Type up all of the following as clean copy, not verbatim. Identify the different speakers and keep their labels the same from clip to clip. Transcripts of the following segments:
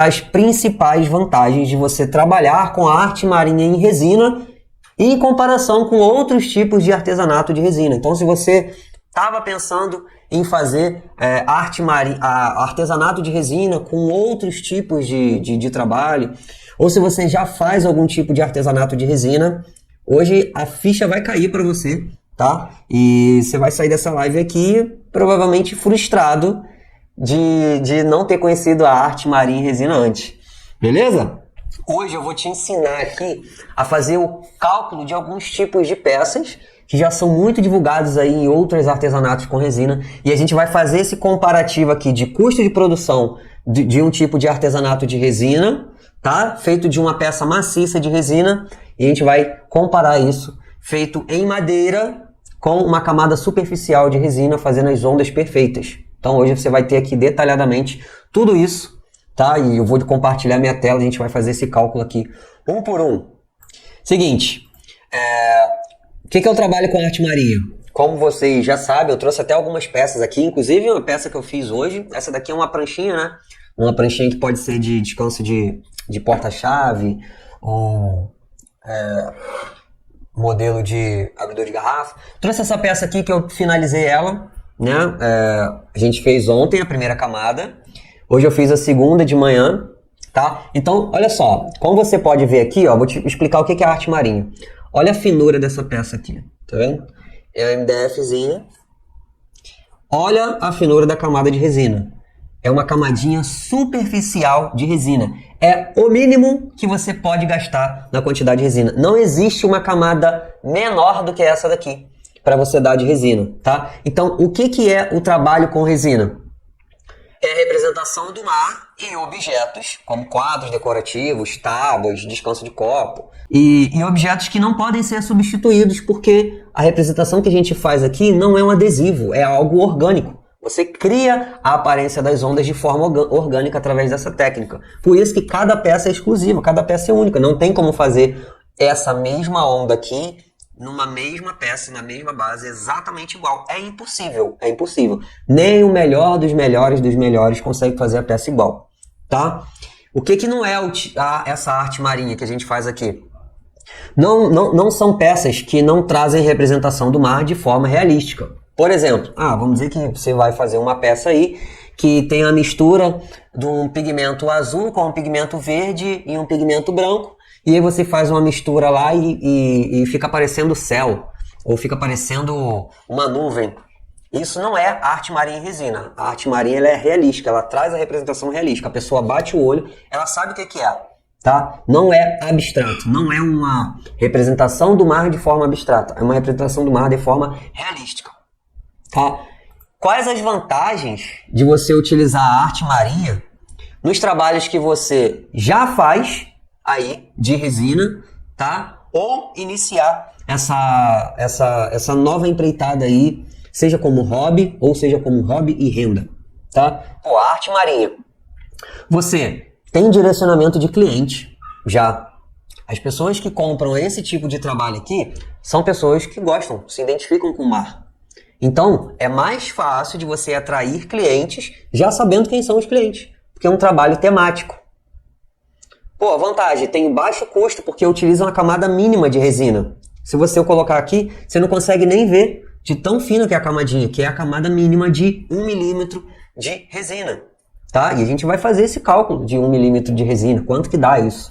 Speaker 1: as principais vantagens de você trabalhar com a arte marinha em resina em comparação com outros tipos de artesanato de resina. Então, se você estava pensando em fazer artesanato de resina com outros tipos de trabalho, ou se você já faz algum tipo de artesanato de resina, hoje a ficha vai cair para você, tá? E você vai sair dessa live aqui provavelmente frustrado de não ter conhecido a arte marinha em resina antes. Beleza? Hoje eu vou te ensinar aqui a fazer o cálculo de alguns tipos de peças que já são muito divulgados aí em outros artesanatos com resina, e a gente vai fazer esse comparativo aqui de custo de produção de um tipo de artesanato de resina, tá? Feito de uma peça maciça de resina, e a gente vai comparar isso feito em madeira com uma camada superficial de resina, fazendo as ondas perfeitas. Então hoje você vai ter aqui detalhadamente tudo isso, tá? E eu vou compartilhar minha tela, a gente vai fazer esse cálculo aqui um por um. Seguinte, o que é o trabalho com arte marinha? Como vocês já sabem, eu trouxe até algumas peças aqui, inclusive uma peça que eu fiz hoje. Essa daqui é uma pranchinha, né? Uma pranchinha que pode ser de descanso de porta-chave, ou modelo de abridor de garrafa. Trouxe essa peça aqui que eu finalizei ela, né? A gente fez ontem a primeira camada, hoje eu fiz a segunda de manhã, tá? Então, olha só, como você pode ver aqui, ó, vou te explicar o que é a arte marinha. Olha a finura dessa peça aqui, tá vendo? É uma MDFzinha. Olha a finura da camada de resina. É uma camadinha superficial de resina. É o mínimo que você pode gastar na quantidade de resina. Não existe uma camada menor do que essa daqui para você dar de resina, tá? Então, o que é o trabalho com resina? É a representação do mar em objetos, como quadros decorativos, tábuas, descanso de copo, e objetos que não podem ser substituídos, porque a representação que a gente faz aqui não é um adesivo, é algo orgânico. Você cria a aparência das ondas de forma orgânica através dessa técnica. Por isso que cada peça é exclusiva, cada peça é única. Não tem como fazer essa mesma onda aqui numa mesma peça, na mesma base, exatamente igual. É impossível, é impossível. Nem o melhor dos melhores consegue fazer a peça igual, tá? O que não é essa arte marinha que a gente faz aqui? Não são peças que não trazem representação do mar de forma realística. Por exemplo, vamos dizer que você vai fazer uma peça aí que tem a mistura de um pigmento azul com um pigmento verde e um pigmento branco, e aí você faz uma mistura lá e fica parecendo céu, ou fica parecendo uma nuvem. Isso não é arte marinha em resina. A arte marinha ela é realística, ela traz a representação realística. A pessoa bate o olho, ela sabe o que é, tá? Não é abstrato, não é uma representação do mar de forma abstrata, é uma representação do mar de forma realística, tá? Quais as vantagens de você utilizar a arte marinha nos trabalhos que você já faz aí de resina, tá? Ou iniciar essa nova empreitada aí, seja como hobby ou seja como hobby e renda, tá? A arte marinha. Você tem direcionamento de cliente já. As pessoas que compram esse tipo de trabalho aqui são pessoas que gostam, se identificam com o mar. Então, é mais fácil de você atrair clientes já sabendo quem são os clientes, porque é um trabalho temático. A vantagem, tem baixo custo porque utiliza uma camada mínima de resina. Se você colocar aqui, você não consegue nem ver de tão fina que é a camadinha, que é a camada mínima de 1 milímetro de resina, tá? E a gente vai fazer esse cálculo de 1 milímetro de resina, quanto que dá isso?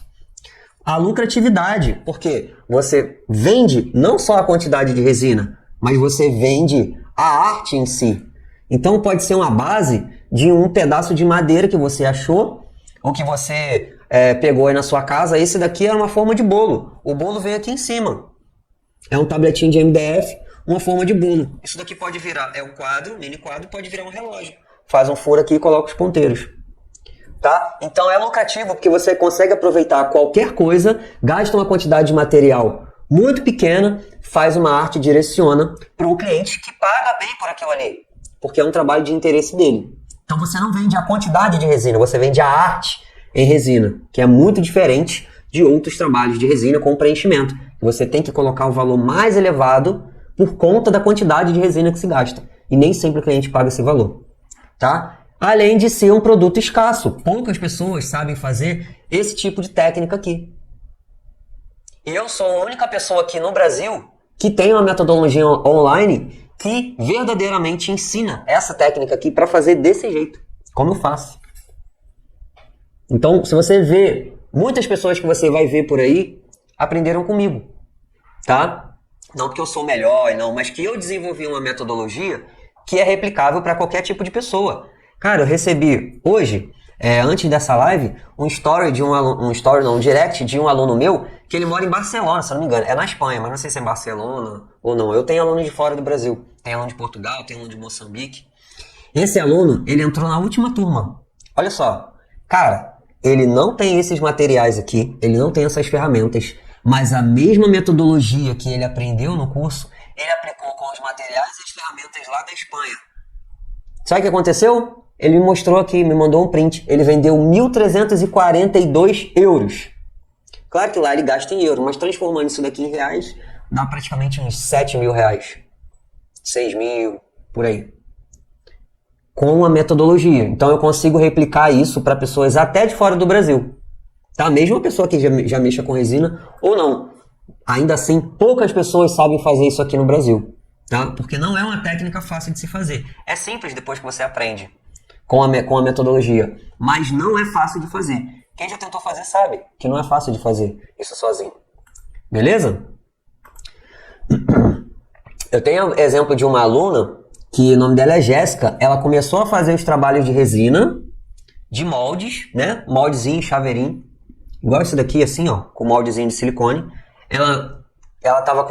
Speaker 1: A lucratividade, porque você vende não só a quantidade de resina, mas você vende a arte em si. Então pode ser uma base de um pedaço de madeira que você achou, ou que você pegou aí na sua casa. Esse daqui era uma forma de bolo. O bolo veio aqui em cima. É um tabletinho de MDF, uma forma de bolo. Isso daqui pode virar, um quadro, mini quadro, pode virar um relógio. Faz um furo aqui e coloca os ponteiros. Tá? Então é lucrativo porque você consegue aproveitar qualquer coisa, gasta uma quantidade de material muito pequena, faz uma arte e direciona para um cliente que paga bem por aquilo ali, porque é um trabalho de interesse dele. Então você não vende a quantidade de resina, você vende a arte em resina, que é muito diferente de outros trabalhos de resina com preenchimento. Você tem que colocar o valor mais elevado por conta da quantidade de resina que se gasta, e nem sempre o cliente paga esse valor. Tá? além de ser um produto escasso. Poucas pessoas sabem fazer esse tipo de técnica aqui. Eu sou a única pessoa aqui no Brasil que tem uma metodologia online que verdadeiramente ensina essa técnica aqui para fazer desse jeito, como eu faço. Então, se você vê, muitas pessoas que você vai ver por aí aprenderam comigo, tá? Não porque eu sou melhor, não, mas que eu desenvolvi uma metodologia que é replicável para qualquer tipo de pessoa. Cara, eu recebi hoje, antes dessa live, um direct de um aluno meu que ele mora em Barcelona, se eu não me engano. É na Espanha, mas não sei se é em Barcelona ou não. Eu tenho aluno de fora do Brasil. Tem aluno de Portugal, tem aluno de Moçambique. Esse aluno, ele entrou na última turma. Olha só. Cara, ele não tem esses materiais aqui, ele não tem essas ferramentas, mas a mesma metodologia que ele aprendeu no curso, ele aplicou com os materiais e as ferramentas lá da Espanha. Sabe o que aconteceu? Ele me mostrou aqui, me mandou um print. Ele vendeu 1.342 euros. Claro que lá ele gasta em euro, mas transformando isso daqui em reais, dá praticamente uns 7 mil reais. 6 mil, por aí. Com a metodologia. Então eu consigo replicar isso para pessoas até de fora do Brasil. Tá? Mesmo a pessoa que já mexa com resina ou não. Ainda assim, poucas pessoas sabem fazer isso aqui no Brasil. Tá? Porque não é uma técnica fácil de se fazer. É simples depois que você aprende com a metodologia. Mas não é fácil de fazer. Quem já tentou fazer sabe que não é fácil de fazer isso sozinho. Beleza? Eu tenho exemplo de uma aluna que o nome dela é Jéssica. Ela começou a fazer os trabalhos de resina, de moldes, né? Moldezinho, chaveirinho. Igual esse daqui, assim, ó, com moldezinho de silicone. Ela tava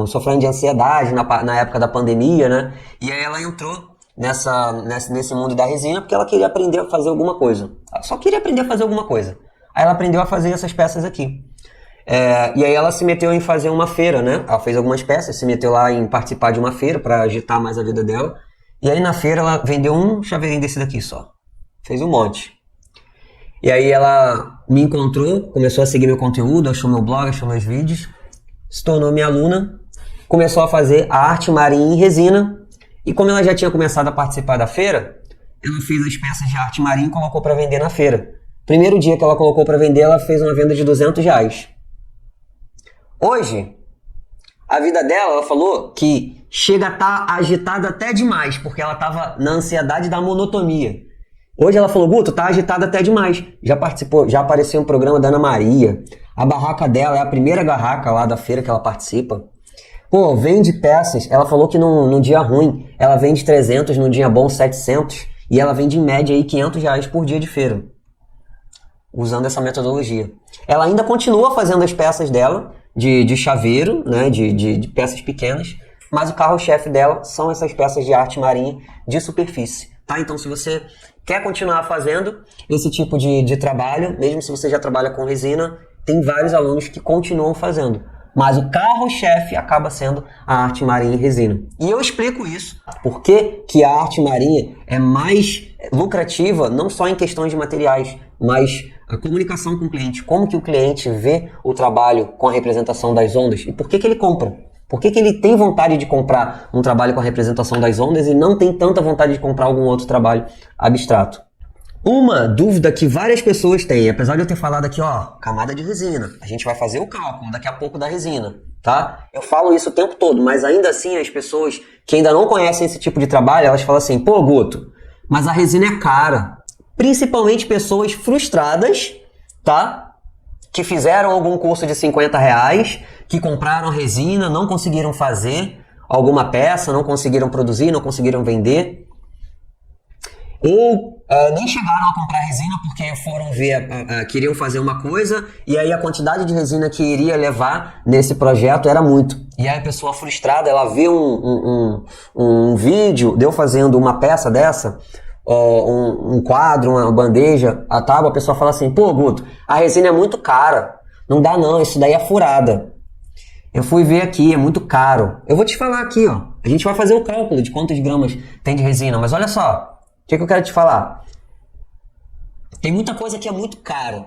Speaker 1: sofrendo de ansiedade na época da pandemia, né? E aí ela entrou nesse mundo da resina porque ela queria aprender a fazer alguma coisa. Ela só queria aprender a fazer alguma coisa. Aí ela aprendeu a fazer essas peças aqui. E aí ela se meteu em fazer uma feira, né? Ela fez algumas peças, se meteu lá em participar de uma feira para agitar mais a vida dela. E aí na feira ela vendeu um chaveirinho desse daqui só. Fez um monte. E aí ela me encontrou, começou a seguir meu conteúdo, achou meu blog, achou meus vídeos, se tornou minha aluna, começou a fazer a arte marinha em resina. E como ela já tinha começado a participar da feira, ela fez as peças de arte marinha e colocou para vender na feira. Primeiro dia que ela colocou para vender, ela fez uma venda de R$200. Hoje, a vida dela, ela falou que chega a estar agitada até demais, porque ela estava na ansiedade da monotonia. Hoje ela falou, Guto, tá agitada até demais. Já apareceu um programa da Ana Maria. A barraca dela é a primeira barraca lá da feira que ela participa. Pô, vende peças. Ela falou que num dia ruim, ela vende 300, num dia bom 700. E ela vende em média aí R$500 por dia de feira. Usando essa metodologia. Ela ainda continua fazendo as peças dela, de chaveiro, né, de peças pequenas. Mas o carro-chefe dela são essas peças de arte marinha de superfície. Tá? Então, se você quer continuar fazendo esse tipo de trabalho, mesmo se você já trabalha com resina, tem vários alunos que continuam fazendo. Mas o carro-chefe acaba sendo a arte marinha em resina. E eu explico isso. Por que a arte marinha é mais lucrativa, não só em questões de materiais, mas a comunicação com o cliente. Como que o cliente vê o trabalho com a representação das ondas e por que ele compra. Por que ele tem vontade de comprar um trabalho com a representação das ondas e não tem tanta vontade de comprar algum outro trabalho abstrato? Uma dúvida que várias pessoas têm, apesar de eu ter falado aqui, ó, camada de resina. A gente vai fazer o cálculo daqui a pouco da resina, tá? Eu falo isso o tempo todo, mas ainda assim as pessoas que ainda não conhecem esse tipo de trabalho, elas falam assim, pô, Guto, mas a resina é cara. Principalmente pessoas frustradas, tá? Que fizeram algum curso de R$50, que compraram resina, não conseguiram fazer alguma peça, não conseguiram produzir, não conseguiram vender. Ou nem chegaram a comprar resina porque foram ver, queriam fazer uma coisa e aí a quantidade de resina que iria levar nesse projeto era muito. E aí a pessoa frustrada, ela vê um vídeo de eu fazendo uma peça dessa, um quadro, uma bandeja, a tábua, a pessoa fala assim, pô, Guto, a resina é muito cara, não dá não, isso daí é furada. Eu fui ver aqui, é muito caro. Eu vou te falar aqui, ó, a gente vai fazer o cálculo de quantos gramas tem de resina, mas olha só, o que eu quero te falar? Tem muita coisa que é muito caro.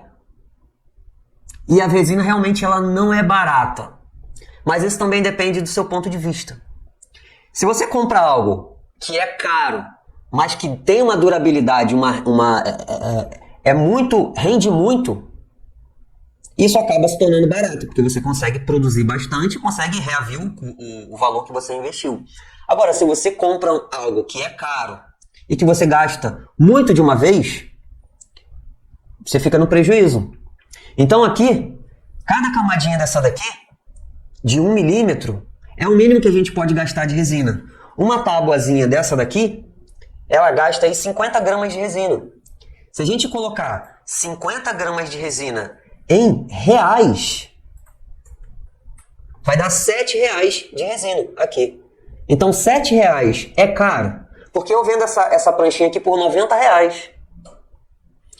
Speaker 1: E a resina realmente ela não é barata. Mas isso também depende do seu ponto de vista. Se você compra algo que é caro, mas que tem uma durabilidade, rende muito, isso acaba se tornando barato, porque você consegue produzir bastante e consegue reaver o valor que você investiu. Agora, se você compra algo que é caro e que você gasta muito de uma vez, você fica no prejuízo. Então aqui, cada camadinha dessa daqui, de 1 milímetro, é o mínimo que a gente pode gastar de resina. Uma tábuazinha dessa daqui, ela gasta aí 50 gramas de resina. Se a gente colocar 50 gramas de resina em reais, vai dar 7 reais de resina aqui. Então 7 reais é caro, porque eu vendo essa pranchinha aqui por 90 reais.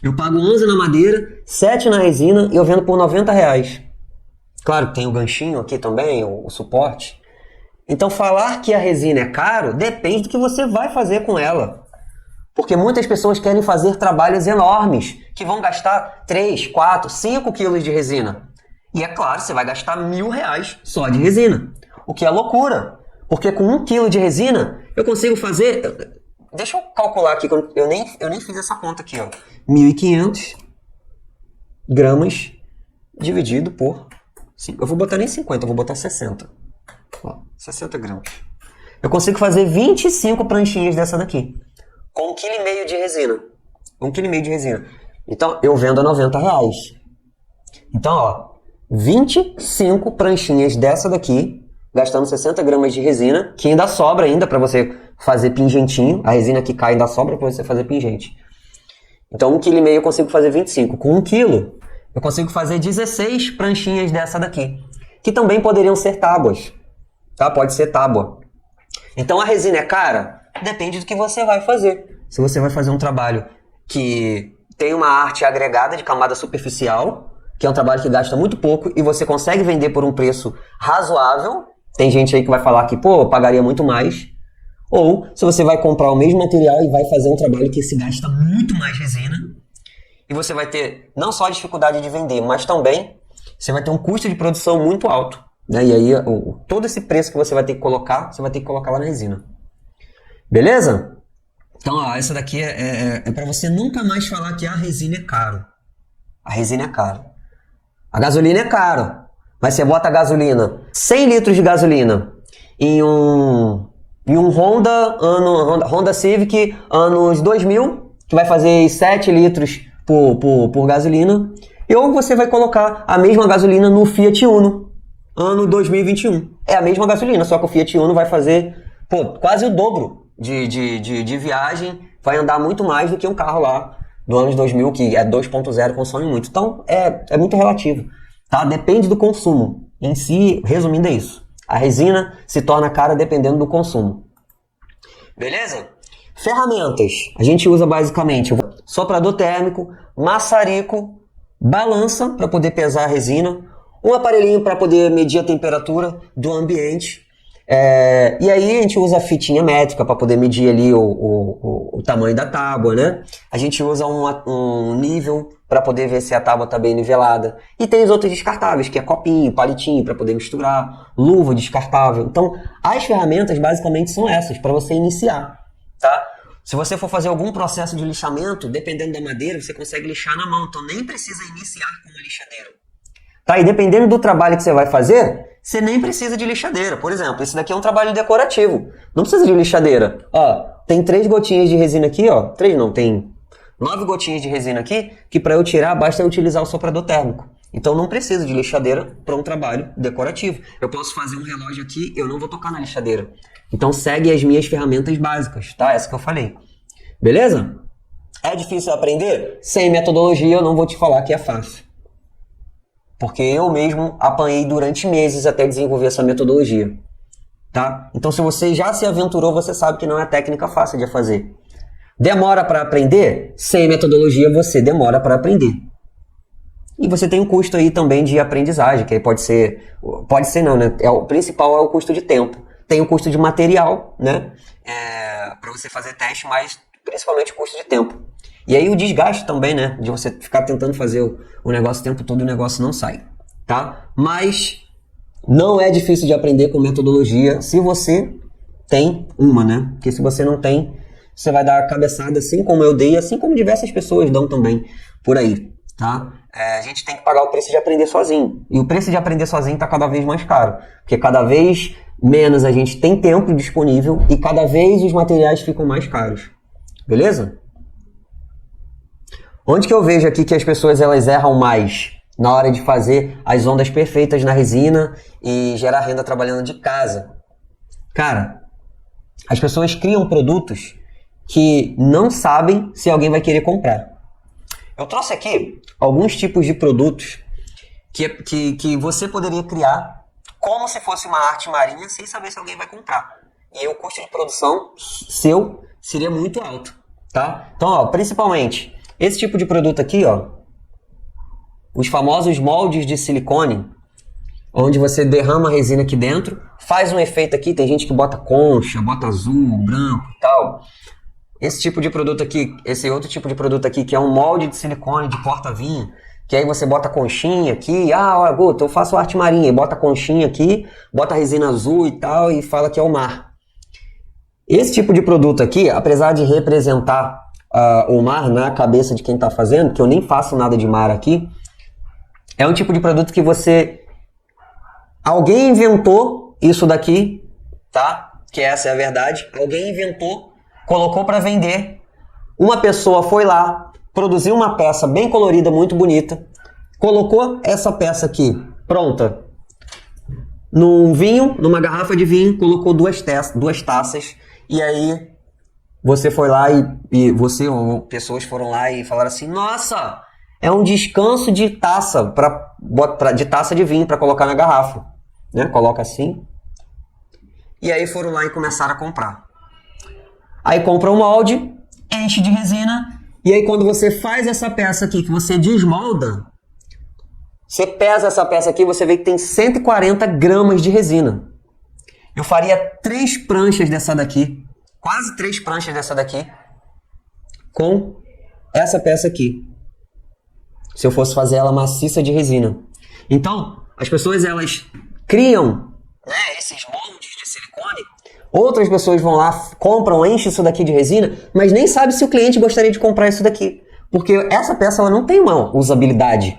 Speaker 1: Eu pago 11 na madeira, 7 na resina e eu vendo por 90 reais. Claro que tem o ganchinho aqui também, o suporte. Então falar que a resina é caro depende do que você vai fazer com ela. Porque muitas pessoas querem fazer trabalhos enormes, que vão gastar 3, 4, 5 quilos de resina. E é claro, você vai gastar R$1.000 só de resina. O que é loucura. Porque com 1 quilo de resina, eu consigo fazer... Deixa eu calcular aqui, eu nem fiz essa conta aqui, ó. 1.500 gramas dividido por... Eu vou botar nem 50, eu vou botar 60. Ó, 60 gramas. Eu consigo fazer 25 pranchinhas dessa daqui. Com 1,5 kg de resina. 1,5 kg de resina. Então, eu vendo a 90 reais. Então, ó, 25 pranchinhas dessa daqui, gastando 60 gramas de resina, que ainda sobra ainda para você fazer pingentinho. A resina que cai ainda sobra para você fazer pingente. Então, 1,5 kg eu consigo fazer 25. Com 1 quilo, eu consigo fazer 16 pranchinhas dessa daqui. Que também poderiam ser tábuas. Tá? Pode ser tábua. Então, a resina é cara? Depende do que você vai fazer. Se você vai fazer um trabalho que tem uma arte agregada de camada superficial, que é um trabalho que gasta muito pouco e você consegue vender por um preço razoável, tem gente aí que vai falar que, pô, eu pagaria muito mais. Ou se você vai comprar o mesmo material e vai fazer um trabalho que se gasta muito mais resina, e você vai ter não só a dificuldade de vender, mas também você vai ter um custo de produção muito alto. Né? E aí todo esse preço que você vai ter que colocar, você vai ter que colocar lá na resina. Beleza? Então, ó, essa daqui é para você nunca mais falar que a resina é caro. A resina é caro. A gasolina é caro. Mas você bota a gasolina, 100 litros de gasolina, em um Honda Civic anos 2000, que vai fazer 7 litros por gasolina. E ou você vai colocar a mesma gasolina no Fiat Uno, ano 2021. É a mesma gasolina, só que o Fiat Uno vai fazer quase o dobro de viagem, vai andar muito mais do que um carro lá do anos 2000, que é 2.0, consome muito. Então, é muito relativo, tá? Depende do consumo. Em si, resumindo, é isso. A resina se torna cara dependendo do consumo. Beleza? Ferramentas. A gente usa basicamente soprador térmico, maçarico, balança para poder pesar a resina, um aparelhinho para poder medir a temperatura do ambiente. E aí a gente usa a fitinha métrica para poder medir ali o tamanho da tábua, né? A gente usa um nível para poder ver se a tábua está bem nivelada. E tem os outros descartáveis, que é copinho, palitinho para poder misturar, luva descartável. Então, as ferramentas basicamente são essas, para você iniciar, tá? Se você for fazer algum processo de lixamento, dependendo da madeira, você consegue lixar na mão. Então, nem precisa iniciar com uma lixadeira. Tá? E dependendo do trabalho que você vai fazer, você nem precisa de lixadeira. Por exemplo, esse daqui é um trabalho decorativo. Não precisa de lixadeira. Ó, tem 3 gotinhas de resina aqui, ó. 3 não, tem 9 gotinhas de resina aqui, que para eu tirar basta eu utilizar o soprador térmico. Então não preciso de lixadeira para um trabalho decorativo. Eu posso fazer um relógio aqui, eu não vou tocar na lixadeira. Então segue as minhas ferramentas básicas, tá? Essa que eu falei. Beleza? É difícil aprender? Sem metodologia eu não vou te falar que é fácil. Porque eu mesmo apanhei durante meses até desenvolver essa metodologia, tá? Então se você já se aventurou, você sabe que não é técnica fácil de fazer. Demora para aprender? Sem metodologia você demora para aprender. E você tem um custo aí também de aprendizagem, que aí pode ser não, né? O principal é o custo de tempo. Tem o custo de material, né? Para você fazer teste, mas principalmente o custo de tempo. E aí o desgaste também, né? De você ficar tentando fazer o negócio o tempo todo e o negócio não sai, tá? Mas não é difícil de aprender com metodologia se você tem uma, né? Porque se você não tem, você vai dar a cabeçada assim como eu dei, assim como diversas pessoas dão também por aí, tá? A gente tem que pagar o preço de aprender sozinho. E o preço de aprender sozinho está cada vez mais caro. Porque cada vez menos a gente tem tempo disponível e cada vez os materiais ficam mais caros. Beleza? Onde que eu vejo aqui que as pessoas elas erram mais na hora de fazer as ondas perfeitas na resina e gerar renda trabalhando de casa? Cara, as pessoas criam produtos que não sabem se alguém vai querer comprar. Eu trouxe aqui alguns tipos de produtos que você poderia criar como se fosse uma arte marinha sem saber se alguém vai comprar. E aí o custo de produção seu seria muito alto, tá? Então, ó, principalmente esse tipo de produto aqui, ó, os famosos moldes de silicone, onde você derrama a resina aqui dentro, faz um efeito aqui, tem gente que bota concha, bota azul, branco e tal. Esse tipo de produto aqui, esse outro tipo de produto aqui, que é um molde de silicone de porta-vinho, que aí você bota conchinha aqui, ó, Guto, eu faço arte marinha, e bota conchinha aqui, bota resina azul e tal, e fala que é o mar. Esse tipo de produto aqui, apesar de representar o mar na cabeça de quem está fazendo, que eu nem faço nada de mar aqui, é um tipo de produto que alguém inventou isso daqui, tá? Que essa é a verdade. Alguém inventou, colocou para vender. Uma pessoa foi lá, produziu uma peça bem colorida, muito bonita, colocou essa peça aqui, pronta, num vinho, numa garrafa de vinho, colocou duas taças, e aí você foi lá e você ou pessoas foram lá e falaram assim, nossa, é um descanso de taça de taça de vinho para colocar na garrafa, né? Coloca assim. E aí foram lá e começaram a comprar. Aí compra o molde, enche de resina, e aí quando você faz essa peça aqui, que você desmolda, você pesa essa peça aqui, você vê que tem 140 gramas de resina. Eu faria 3 pranchas dessa daqui, quase 3 pranchas dessa daqui, com essa peça aqui, se eu fosse fazer ela maciça de resina. Então, as pessoas elas criam, né, esses moldes de silicone, outras pessoas vão lá, compram, enchem isso daqui de resina, mas nem sabe se o cliente gostaria de comprar isso daqui, porque essa peça ela não tem uma usabilidade.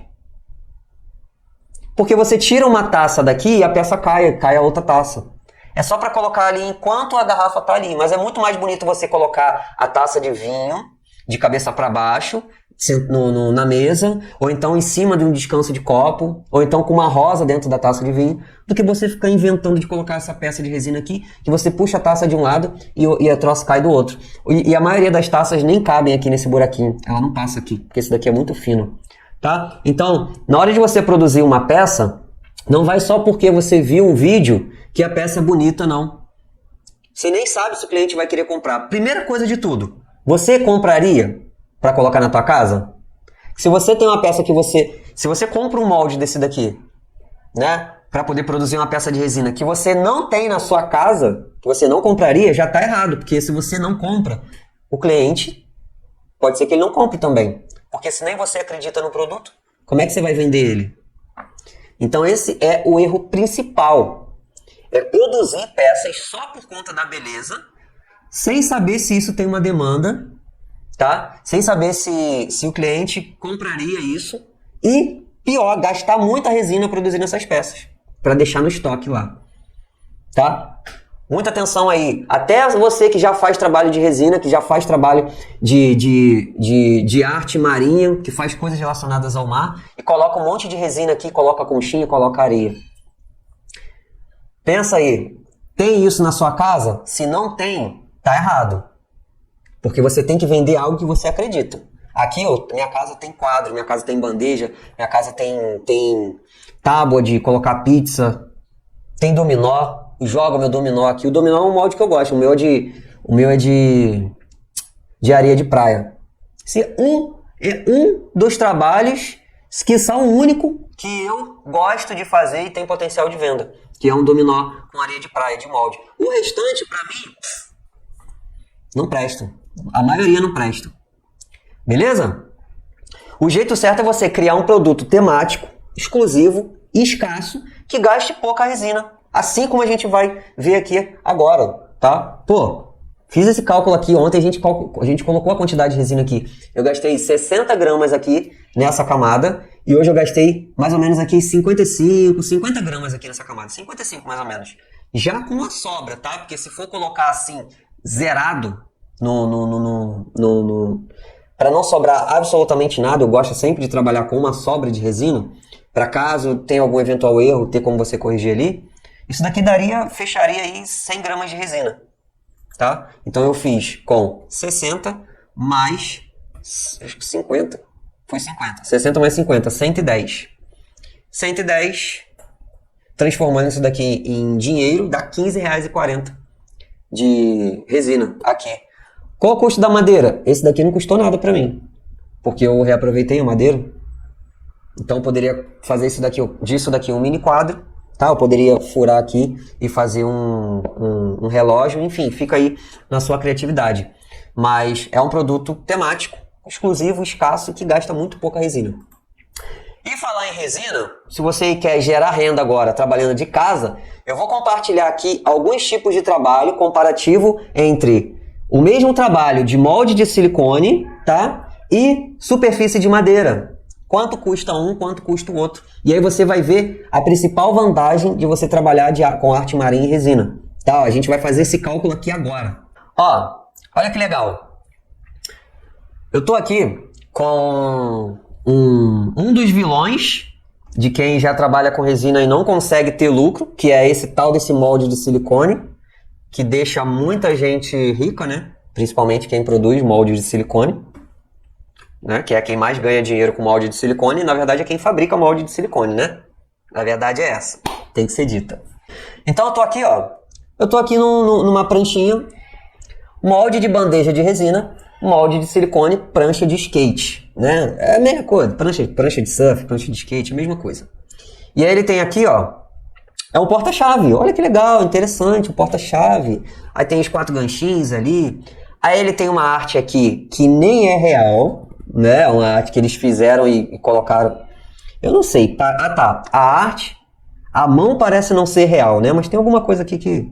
Speaker 1: Porque você tira uma taça daqui e a peça cai a outra taça. É só para colocar ali enquanto a garrafa tá ali, mas é muito mais bonito você colocar a taça de vinho de cabeça para baixo na mesa, ou então em cima de um descanso de copo, ou então com uma rosa dentro da taça de vinho, do que você ficar inventando de colocar essa peça de resina aqui, que você puxa a taça de um lado e a troça cai do outro. E a maioria das taças nem cabem aqui nesse buraquinho, ela não passa aqui, porque esse daqui é muito fino, tá? Então, na hora de você produzir uma peça, não vai só porque você viu um vídeo que a peça é bonita, não. Você nem sabe se o cliente vai querer comprar. Primeira coisa de tudo, você compraria para colocar na tua casa? Se você tem uma peça se você compra um molde desse daqui, né, para poder produzir uma peça de resina que você não tem na sua casa, que você não compraria, já tá errado, porque se você não compra, o cliente pode ser que ele não compre também, porque se nem você acredita no produto, como é que você vai vender ele? Então esse é o erro principal, é produzir peças só por conta da beleza, sem saber se isso tem uma demanda, tá? Sem saber se o cliente compraria isso e, pior, gastar muita resina produzindo essas peças para deixar no estoque lá, tá? Muita atenção aí, até você que já faz trabalho de resina, que já faz trabalho de arte marinha, que faz coisas relacionadas ao mar e coloca um monte de resina aqui, coloca conchinha, coloca areia. Pensa aí, tem isso na sua casa? Se não tem, tá errado. Porque você tem que vender algo que você acredita. Aqui, ó, minha casa tem quadro, minha casa tem bandeja, minha casa tem tábua de colocar pizza, tem dominó. Joga meu dominó aqui. O dominó é um molde que eu gosto. O meu é de areia de praia. Esse é um dos trabalhos que são o único que eu gosto de fazer e tem potencial de venda. Que é um dominó com areia de praia, de molde. O restante, pra mim, não presta. A maioria não presta. Beleza? O jeito certo é você criar um produto temático, exclusivo e escasso, que gaste pouca resina. Assim como a gente vai ver aqui agora, tá? Pô, Fiz esse cálculo aqui, ontem a gente colocou a quantidade de resina aqui. Eu gastei 60 gramas aqui nessa camada e hoje eu gastei mais ou menos aqui 50 gramas aqui nessa camada. 55 mais ou menos. Já com uma sobra, tá? Porque se for colocar assim, zerado, para não sobrar absolutamente nada, eu gosto sempre de trabalhar com uma sobra de resina, para caso tenha algum eventual erro, ter como você corrigir ali. Isso daqui fecharia aí 100 gramas de resina. Tá? Então eu fiz com 60 mais 50. Foi 50. 60 mais 50, 110. 110, transformando isso daqui em dinheiro, dá R$15,40 de resina aqui. Qual o custo da madeira? Esse daqui não custou nada para mim, porque eu reaproveitei a madeira. Então eu poderia fazer disso daqui um mini quadro. Tá, eu poderia furar aqui e fazer um relógio, enfim, fica aí na sua criatividade. Mas é um produto temático, exclusivo, escasso, que gasta muito pouca resina. E falar em resina, se você quer gerar renda agora trabalhando de casa, eu vou compartilhar aqui alguns tipos de trabalho comparativo entre o mesmo trabalho de molde de silicone, tá, e superfície de madeira. Quanto custa um, quanto custa o outro. E aí você vai ver a principal vantagem de você trabalhar com arte marinha e resina. Tá? A gente vai fazer esse cálculo aqui agora. Ó, olha que legal. Eu tô aqui com um dos vilões de quem já trabalha com resina e não consegue ter lucro, que é esse tal desse molde de silicone, que deixa muita gente rica, né? Principalmente quem produz molde de silicone. Né? Que é quem mais ganha dinheiro com molde de silicone, e na verdade é quem fabrica molde de silicone, né? Na verdade é essa, tem que ser dita. Então eu tô aqui, ó, numa pranchinha, molde de bandeja de resina, molde de silicone, prancha de skate, né? É a mesma coisa, prancha de surf, prancha de skate, a mesma coisa. E aí ele tem aqui, ó, é um porta-chave, olha que legal, interessante, um porta-chave. Aí tem os 4 ganchinhos ali, aí ele tem uma arte aqui que nem é real, né? Uma arte que eles fizeram e colocaram. Eu não sei. Ah, tá. A arte, a mão parece não ser real, né? Mas tem alguma coisa aqui que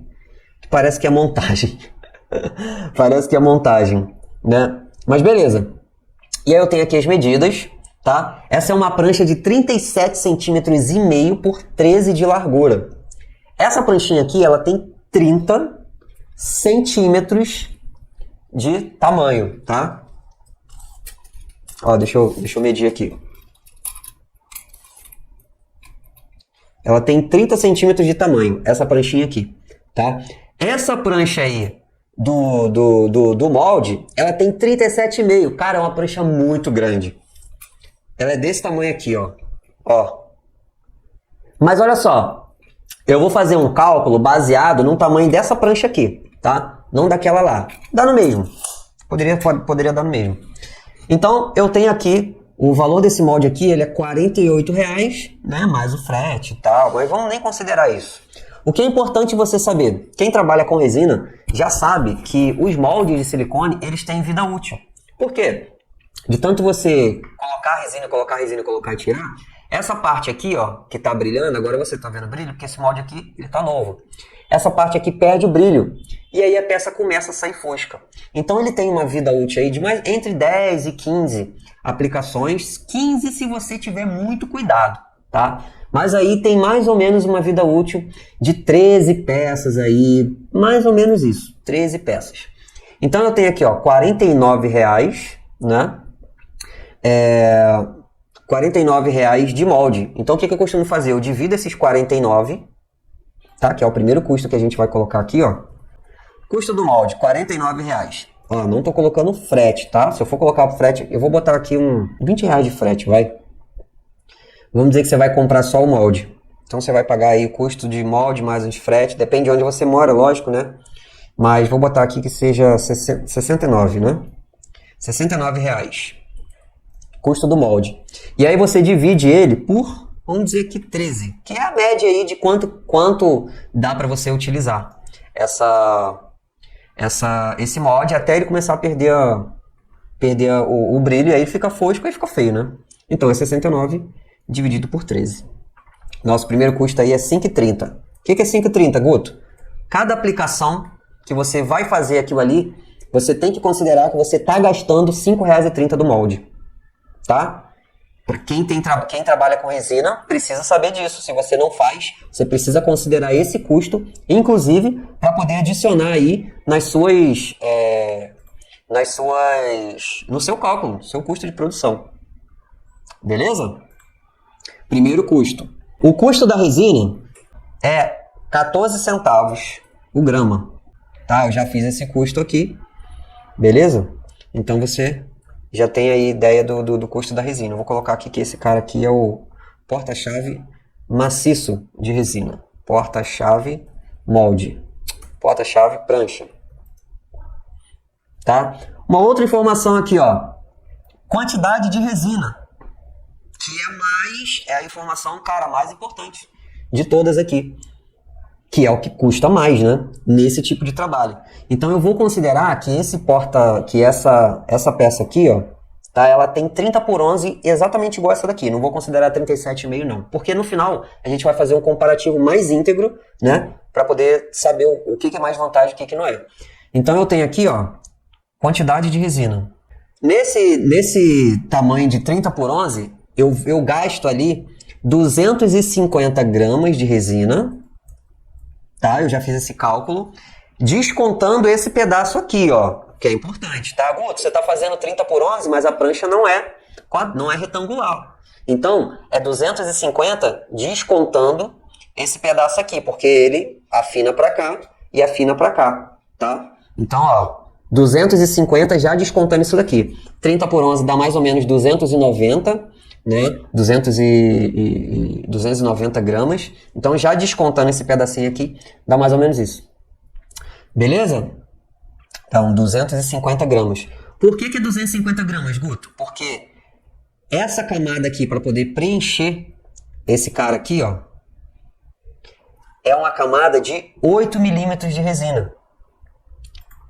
Speaker 1: parece que é montagem. Parece que é montagem, né? Mas beleza. E aí eu tenho aqui as medidas, tá? Essa é uma prancha de 37,5 centímetros por 13 de largura. Essa pranchinha aqui, ela tem 30 centímetros de tamanho, tá? Ó, deixa eu medir aqui. Ela tem 30 centímetros de tamanho, essa pranchinha aqui, tá? Essa prancha aí do molde, ela tem 37,5. Cara, é uma prancha muito grande. Ela é desse tamanho aqui, ó. Ó. Mas olha só, eu vou fazer um cálculo baseado no tamanho dessa prancha aqui, tá? Não daquela lá. Dá no mesmo. Poderia dar no mesmo. Então, eu tenho aqui, o valor desse molde aqui, ele é R$48, né? Mais o frete e tal, mas vamos nem considerar isso. O que é importante você saber, quem trabalha com resina já sabe que os moldes de silicone, eles têm vida útil. Por quê? De tanto você colocar e tirar, essa parte aqui, ó, que tá brilhando, agora você tá vendo brilho, porque esse molde aqui, ele tá novo. Essa parte aqui perde o brilho, e aí a peça começa a sair fosca. Então ele tem uma vida útil aí de entre 10 e 15 aplicações, 15 se você tiver muito cuidado, tá? Mas aí tem mais ou menos uma vida útil de 13 peças aí, mais ou menos isso, 13 peças. Então eu tenho aqui, ó, R$49, né? R$49 de molde. Então o que eu costumo fazer? Eu divido esses 49, tá? Que é o primeiro custo que a gente vai colocar aqui, ó. Custo do molde, R$49. Ó, não tô colocando frete, tá? Se eu for colocar o frete, eu vou botar aqui R$20 de frete, vai. Vamos dizer que você vai comprar só o molde. Então você vai pagar aí o custo de molde mais um de frete, depende de onde você mora, lógico, né? Mas vou botar aqui que seja 69, né? R$69. Custo do molde. E aí você divide ele por, vamos dizer que 13, que é a média aí de quanto dá para você utilizar esse molde até ele começar a perder o brilho, e aí fica fosco e fica feio, né? Então é 69 dividido por 13. Nosso primeiro custo aí é 5,30. O que é 5,30, Guto? Cada aplicação que você vai fazer aquilo ali, você tem que considerar que você está gastando R$ 5,30 do molde, tá? Para quem trabalha com resina, precisa saber disso. Se você não faz, você precisa considerar esse custo, inclusive, para poder adicionar aí no seu cálculo, seu custo de produção. Beleza? Primeiro custo. O custo da resina é 14 centavos o grama. Tá? Eu já fiz esse custo aqui. Beleza? Então você já tem aí ideia do custo da resina. Eu vou colocar aqui que esse cara aqui é o porta-chave maciço de resina. Porta-chave molde. Porta-chave prancha. Tá? Uma outra informação aqui, ó. Quantidade de resina. Que é a informação, cara, mais importante de todas aqui. Que é o que custa mais, né? Nesse tipo de trabalho. Então eu vou considerar que essa peça aqui, ó, tá? Ela tem 30 por 11 exatamente igual essa daqui. Não vou considerar 37,5 não. Porque no final a gente vai fazer um comparativo mais íntegro, né? Para poder saber o que é mais vantagem e o que não é. Então eu tenho aqui, ó, quantidade de resina. Nesse tamanho de 30 por 11, eu gasto ali 250 gramas de resina. Tá? Eu já fiz esse cálculo, descontando esse pedaço aqui, ó, que é importante, tá? Guto, você tá fazendo 30 por 11, mas a prancha não é retangular. Então, é 250 descontando esse pedaço aqui, porque ele afina para cá e afina para cá, tá? Então, ó, 250 já descontando isso daqui. 30 por 11 dá mais ou menos 290, né? 290 gramas. Então, já descontando esse pedacinho aqui, dá mais ou menos isso. Beleza? Então, 250 gramas. Por que 250 gramas, Guto? Porque essa camada aqui, para poder preencher esse cara aqui, ó, é uma camada de 8 milímetros de resina.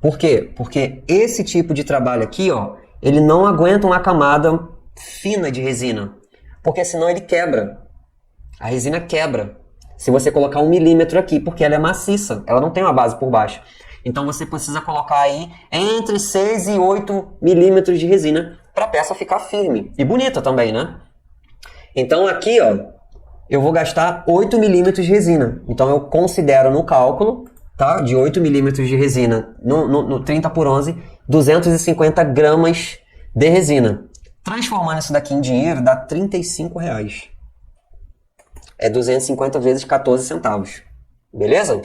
Speaker 1: Por quê? Porque esse tipo de trabalho aqui, ó, ele não aguenta uma camada fina de resina, porque senão ele quebra. A resina quebra se você colocar 1 milímetro aqui, porque ela é maciça, ela não tem uma base por baixo. Então você precisa colocar aí entre 6 e 8 milímetros de resina para a peça ficar firme e bonita também, né? Então aqui, ó, eu vou gastar 8 milímetros de resina. Então eu considero no cálculo, tá, de 8 milímetros de resina no 30 por 11, 250 gramas de resina. Transformando isso daqui em dinheiro, dá R$35. É 250 vezes 14 centavos. Beleza?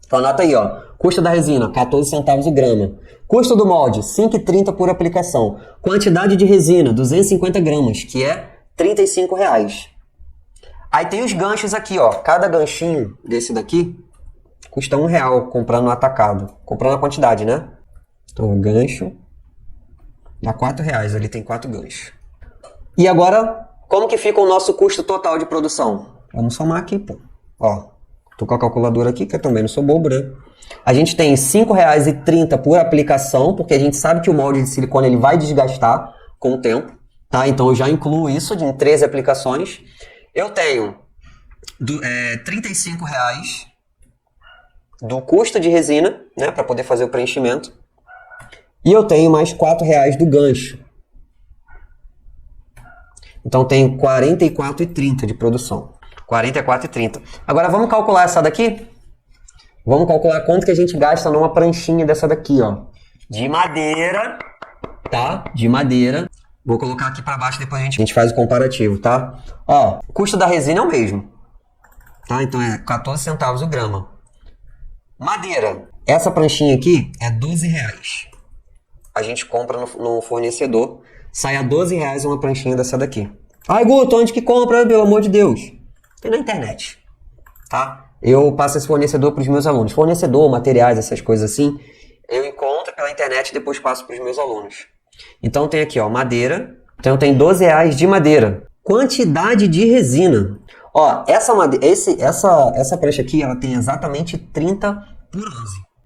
Speaker 1: Então anota aí, ó. Custo da resina, 14 centavos o grama. Custo do molde, 5,30 por aplicação. Quantidade de resina, 250 gramas, que é R$35. Aí tem os ganchos aqui, ó. Cada ganchinho desse daqui custa R$1 comprando no atacado. Comprando a quantidade, né? Então o gancho dá R$4, ali tem 4 ganchos. E agora, como que fica o nosso custo total de produção? Vamos somar aqui, pô. Ó, tô com a calculadora aqui, que eu também não sou bobo, né? A gente tem R$5,30 por aplicação, porque a gente sabe que o molde de silicone ele vai desgastar com o tempo, tá? Então eu já incluo isso em 13 aplicações. Eu tenho R$35 do custo de resina, né, para poder fazer o preenchimento. E eu tenho mais R$4 do gancho. Então tenho R$44,30 de produção. R$44,30. Agora vamos calcular essa daqui? Vamos calcular quanto que a gente gasta numa pranchinha dessa daqui, ó. De madeira, tá? De madeira. Vou colocar aqui para baixo, depois a gente faz o comparativo, tá? Ó, o custo da resina é o mesmo. Tá? Então é 14 centavos o grama. Madeira. Essa pranchinha aqui é R$12. A gente compra no fornecedor. Sai a R$12 uma pranchinha dessa daqui. Ai, Guto, onde que compra, pelo amor de Deus? Tem na internet, tá? Eu passo esse fornecedor para os meus alunos. Fornecedor, materiais, essas coisas assim, eu encontro pela internet e depois passo para os meus alunos. Então tem aqui, ó, madeira. Então tem R$12 de madeira. Quantidade de resina. Ó, essa prancha aqui, ela tem exatamente 30 por 11.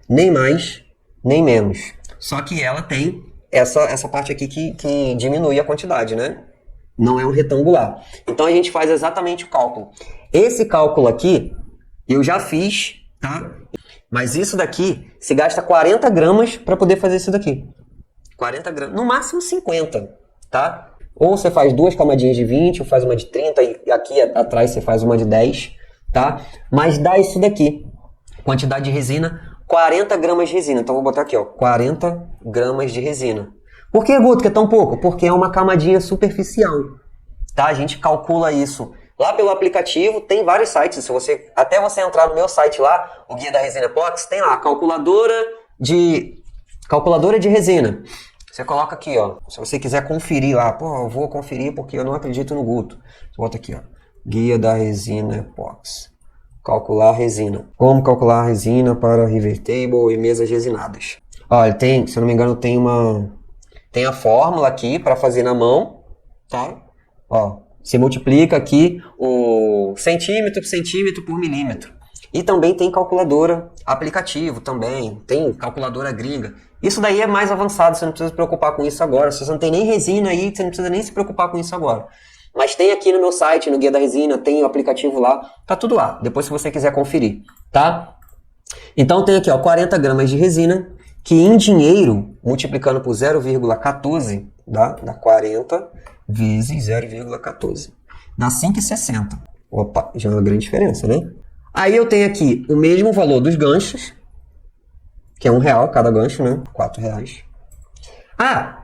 Speaker 1: Nem mais, nem menos. Só que ela tem essa parte aqui que diminui a quantidade, né? Não é um retangular. Então a gente faz exatamente o cálculo. Esse cálculo aqui, eu já fiz, tá? Mas isso daqui, se gasta 40 gramas para poder fazer isso daqui. 40 gramas, no máximo 50, tá? Ou você faz duas camadinhas de 20, ou faz uma de 30, e aqui atrás você faz uma de 10, tá? Mas dá isso daqui. Quantidade de resina, 40 gramas de resina. Então vou botar aqui, ó, 40 gramas de resina. Por que, Guto, que é tão pouco? Porque é uma camadinha superficial, tá? A gente calcula isso lá pelo aplicativo, tem vários sites. Até você entrar no meu site lá, o Guia da Resina Epóxi, tem lá, calculadora de resina. Você coloca aqui, ó, se você quiser conferir lá, pô, eu vou conferir porque eu não acredito no Guto. Você bota aqui, ó, Guia da Resina Epóxi. Calcular resina. Como calcular resina para river table e mesas resinadas. Olha, se eu não me engano, tem a fórmula aqui para fazer na mão, tá? Ó, você multiplica aqui o centímetro por centímetro por milímetro. E também tem calculadora aplicativo também, tem calculadora gringa. Isso daí é mais avançado, você não precisa se preocupar com isso agora. Se você não tem nem resina aí, você não precisa nem se preocupar com isso agora. Mas tem aqui no meu site, no Guia da Resina, tem o aplicativo lá, tá tudo lá, depois se você quiser conferir, tá? Então tem aqui, ó, 40 gramas de resina, que em dinheiro, multiplicando por 0,14, dá 40 vezes 0,14. Dá 5,60. Opa, já é uma grande diferença, né? Aí eu tenho aqui o mesmo valor dos ganchos, que é R$1 cada gancho, né? R$4. Ah!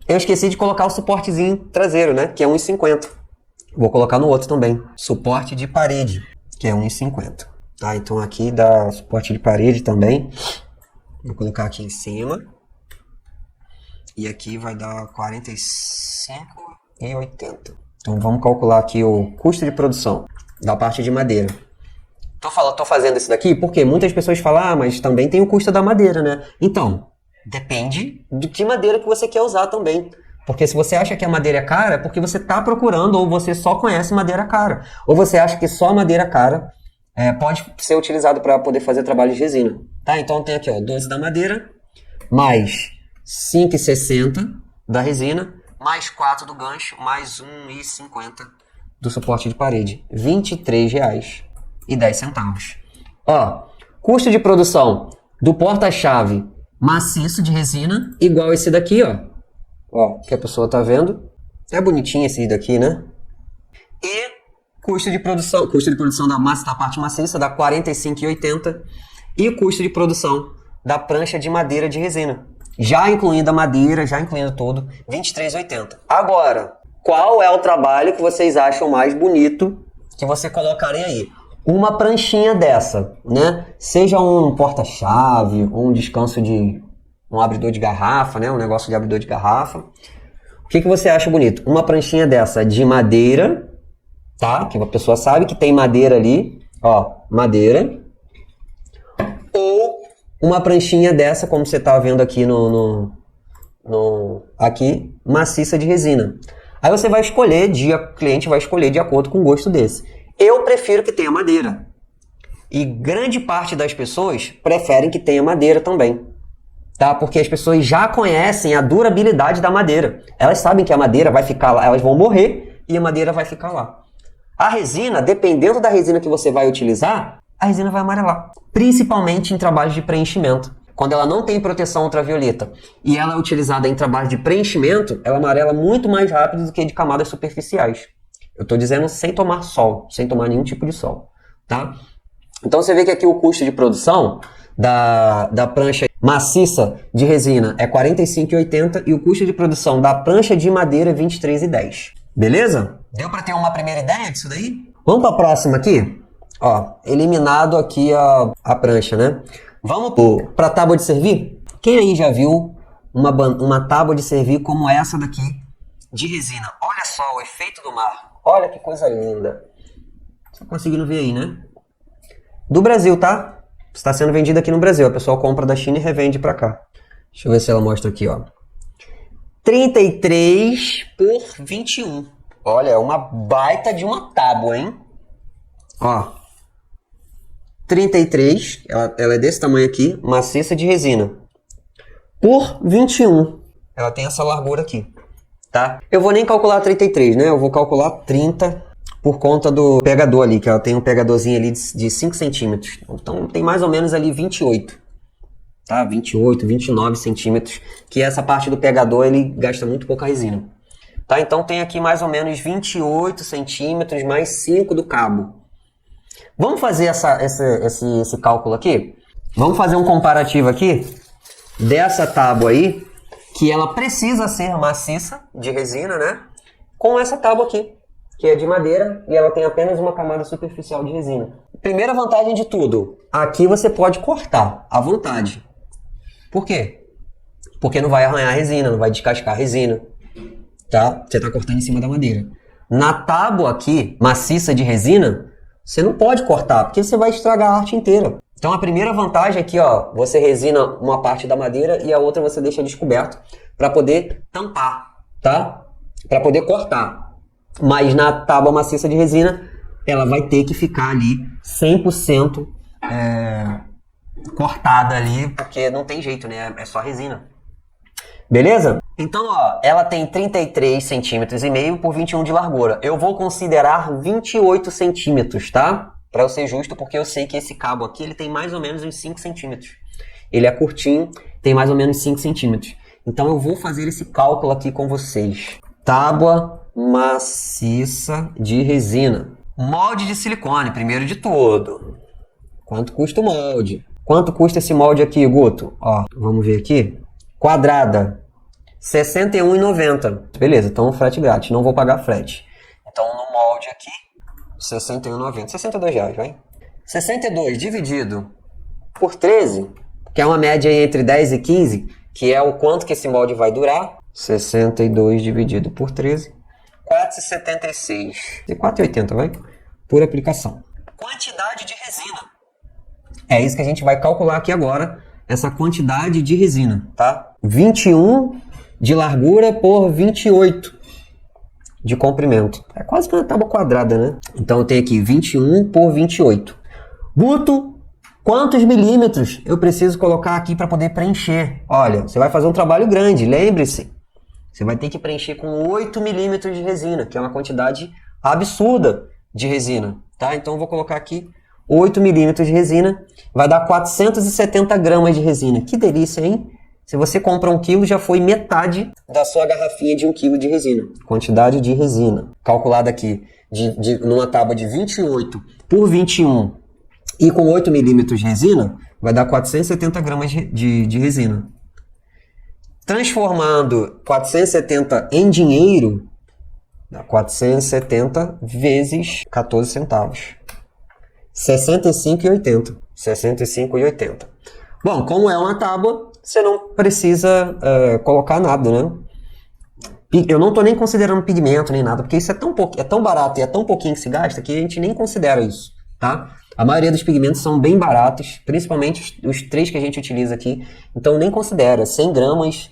Speaker 1: Eu esqueci de colocar o suportezinho traseiro, né? Que é 1,50. Vou colocar no outro também. Suporte de parede, que é 1,50. Tá? Então aqui dá suporte de parede também. Vou colocar aqui em cima. E aqui vai dar 45,80. Então vamos calcular aqui o custo de produção da parte de madeira. Tô fazendo isso daqui porque muitas pessoas falam, mas também tem o custo da madeira, né? Então, depende de que madeira que você quer usar também. Porque se você acha que a madeira é cara, é porque você está procurando ou você só conhece madeira cara. Ou você acha que só madeira cara pode ser utilizado para poder fazer trabalho de resina. Tá? Então tem aqui, ó, 12 da madeira, mais 5,60 da resina, mais 4 do gancho, mais 1,50 do suporte de parede. R$23,10. Ó, custo de produção do porta-chave maciço de resina, igual esse daqui, ó. Ó, que a pessoa tá vendo. É bonitinho esse daqui, né? E custo de produção da massa da parte maciça dá R$45,80. E o custo de produção da prancha de madeira de resina, já incluindo a madeira, já incluindo tudo, R$23,80. Agora, qual é o trabalho que vocês acham mais bonito que você colocarem aí? Uma pranchinha dessa, né? Seja um porta-chave, ou um descanso de um abridor de garrafa, né? Um negócio de abridor de garrafa. O que você acha bonito? Uma pranchinha dessa de madeira, tá? Que a pessoa sabe que tem madeira ali, ó, madeira. Ou uma pranchinha dessa, como você tá vendo aqui aqui, maciça de resina. Aí você vai escolher, o cliente vai escolher de acordo com o gosto desse. Eu prefiro que tenha madeira. E grande parte das pessoas preferem que tenha madeira também. Tá? Porque as pessoas já conhecem a durabilidade da madeira. Elas sabem que a madeira vai ficar lá, elas vão morrer e a madeira vai ficar lá. A resina, dependendo da resina que você vai utilizar, a resina vai amarelar. Principalmente em trabalhos de preenchimento. Quando ela não tem proteção ultravioleta e ela é utilizada em trabalho de preenchimento, ela amarela muito mais rápido do que de camadas superficiais. Eu estou dizendo sem tomar sol, sem tomar nenhum tipo de sol, tá? Então você vê que aqui o custo de produção da prancha maciça de resina é R$45,80 e o custo de produção da prancha de madeira é R$23,10. Beleza? Deu para ter uma primeira ideia disso daí? Vamos para a próxima aqui? Ó, eliminado aqui a prancha, né? Vamos para a tábua de servir? Quem aí já viu uma tábua de servir como essa daqui de resina? Olha só o efeito do mar. Olha que coisa linda. Você tá conseguindo ver aí, né? Do Brasil, tá? Está sendo vendida aqui no Brasil. A pessoa compra da China e revende pra cá. Deixa eu ver se ela mostra aqui, ó. 33 por 21. Olha, é uma baita de uma tábua, hein? Ó. 33, ela é desse tamanho aqui, maciça de resina. Por 21. Ela tem essa largura aqui. Tá? Eu vou nem calcular 33, né? Eu vou calcular 30 por conta do pegador ali, que ela tem um pegadorzinho ali de 5 centímetros. Então tem mais ou menos ali 28, tá? 28, 29 centímetros, que essa parte do pegador ele gasta muito pouca resina. Tá? Então tem aqui mais ou menos 28 centímetros mais 5 do cabo. Vamos fazer esse cálculo aqui? Vamos fazer um comparativo aqui dessa tábua aí, que ela precisa ser maciça de resina, né? Com essa tábua aqui, que é de madeira e ela tem apenas uma camada superficial de resina. Primeira vantagem de tudo, aqui você pode cortar à vontade. Por quê? Porque não vai arranhar a resina, não vai descascar a resina, tá? Você está cortando em cima da madeira. Na tábua aqui, maciça de resina, você não pode cortar, porque você vai estragar a arte inteira. Então a primeira vantagem aqui, ó, você resina uma parte da madeira e a outra você deixa descoberto para poder tampar, tá? Para poder cortar. Mas na tábua maciça de resina, ela vai ter que ficar ali 100% cortada ali, porque não tem jeito, né? É só resina. Beleza? Então, ó, ela tem 33 centímetros e meio por 21 de largura. Eu vou considerar 28 centímetros, tá? Para eu ser justo, porque eu sei que esse cabo aqui, ele tem mais ou menos uns 5 centímetros. Ele é curtinho, tem mais ou menos 5 centímetros. Então, eu vou fazer esse cálculo aqui com vocês. Tábua maciça de resina. Molde de silicone, primeiro de tudo. Quanto custa o molde? Quanto custa esse molde aqui, Guto? Ó, vamos ver aqui. Quadrada, R$ 61,90. Beleza, então frete grátis, não vou pagar frete. Então no molde aqui, R$ 61,90. R$ 62, vai? 62 dividido por 13, que é uma média entre 10 e 15, que é o quanto que esse molde vai durar. 62 dividido por 13. 4,76. E 4,80, vai? Por aplicação. Quantidade de resina. É isso que a gente vai calcular aqui agora. Essa quantidade de resina, tá? 21 de largura por 28 de comprimento. É quase que uma tábua quadrada, né? Então eu tenho aqui 21 por 28. Guto, quantos milímetros eu preciso colocar aqui para poder preencher? Olha, você vai fazer um trabalho grande, lembre-se. Você vai ter que preencher com 8 milímetros de resina, que é uma quantidade absurda de resina, tá? Então eu vou colocar aqui 8 milímetros de resina, vai dar 470 gramas de resina. Que delícia, hein? Se você compra 1 quilo, já foi metade da sua garrafinha de 1 quilo de resina. Quantidade de resina, calculada aqui numa tábua de 28 por 21 e com 8 milímetros de resina, vai dar 470 gramas de resina. Transformando 470 em dinheiro, dá 470 vezes 14 centavos. 65,80. 65,80. Bom, como é uma tábua, você não precisa colocar nada, né? Eu não estou nem considerando pigmento nem nada, porque isso é tão barato e é tão pouquinho que se gasta que a gente nem considera isso, tá? A maioria dos pigmentos são bem baratos, principalmente os 3 que a gente utiliza aqui, então nem considera. 100 gramas